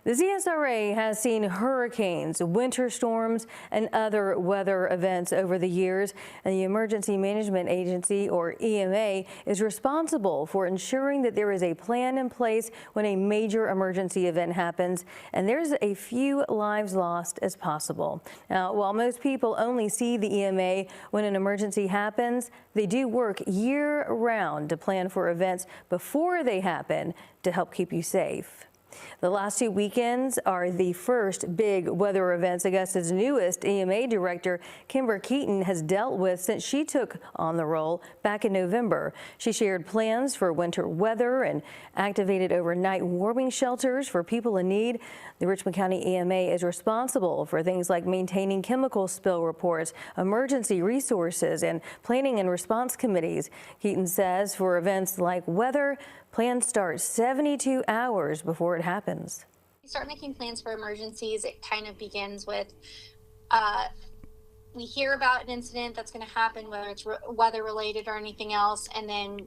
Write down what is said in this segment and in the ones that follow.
The CSRA has seen hurricanes, winter storms, and other weather events over the years, and the Emergency Management Agency, or EMA, is responsible for ensuring that there is a plan in place when a major emergency event happens, and there's a few lives lost as possible. Now, while most people only see the EMA when an emergency happens, they do work year-round to plan for events before they happen to help keep you safe. The last 2 weekends are the first big weather events Augusta's newest EMA director, Kimber Keaton, has dealt with since she took on the role back in November. She shared plans for winter weather and activated overnight warming shelters for people in need. The Richmond County EMA is responsible for things like maintaining chemical spill reports, emergency resources, and planning and response committees. Keaton says for events like weather, plans start 72 hours before it happens. We start making plans for emergencies. It kind of begins with we hear about an incident that's going to happen, whether it's weather related or anything else, and then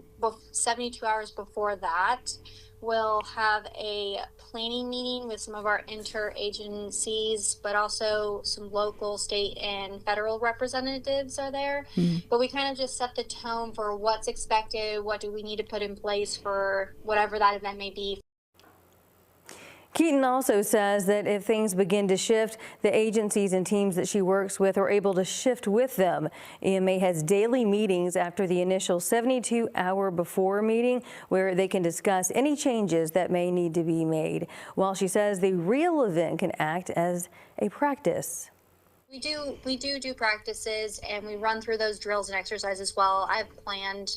72 hours before that, we'll have a planning meeting with some of our interagencies, but also some local, state, and federal representatives are there. But we kind of just set the tone for what's expected, what do we need to put in place for whatever that event may be. Keaton also says that if things begin to shift, the agencies and teams that she works with are able to shift with them. EMA has daily meetings after the initial 72-hour before meeting where they can discuss any changes that may need to be made, while she says the real event can act as a practice. We do practices, and we run through those drills and exercises as well. I've planned,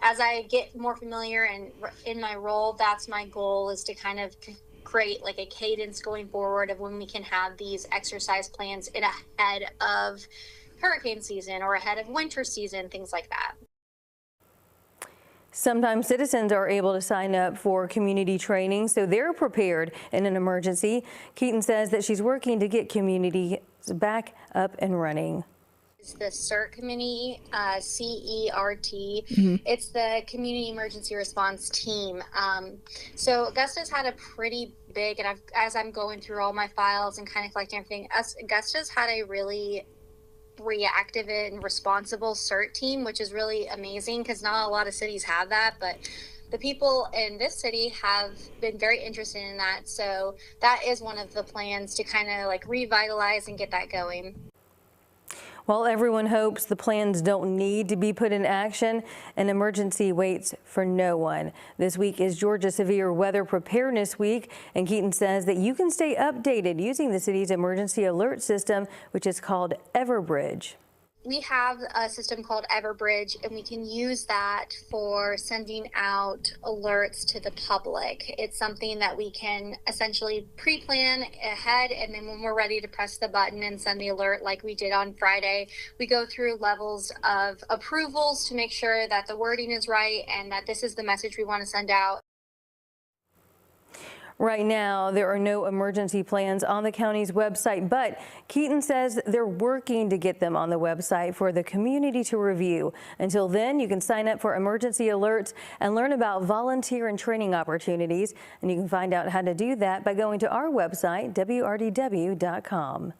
as I get more familiar and in my role, that's my goal, is to kind of create like a cadence going forward of when we can have these exercise plans ahead of hurricane season or ahead of winter season, things like that. Sometimes citizens are able to sign up for community training so they're prepared in an emergency. Keaton says that she's working to get communities back up and running. It's the CERT committee, C-E-R-T. It's the Community Emergency Response Team. So Augusta's had a pretty big, and as I'm going through all my files and kind of collecting everything, Augusta's had a really reactive and responsible CERT team, which is really amazing because not a lot of cities have that, but the people in this city have been very interested in that. So that is one of the plans to kind of like revitalize and get that going. While everyone hopes the plans don't need to be put in action, an emergency waits for no one. This week is Georgia Severe Weather Preparedness Week, and Keaton says that you can stay updated using the city's emergency alert system, which is called Everbridge. We have a system called Everbridge, and we can use that for sending out alerts to the public. It's something that we can essentially pre-plan ahead, and then when we're ready to press the button and send the alert like we did on Friday, we go through levels of approvals to make sure that the wording is right and that this is the message we want to send out. Right now, there are no emergency plans on the county's website, but Keaton says they're working to get them on the website for the community to review. Until then, you can sign up for emergency alerts and learn about volunteer and training opportunities. And you can find out how to do that by going to our website, WRDW.com.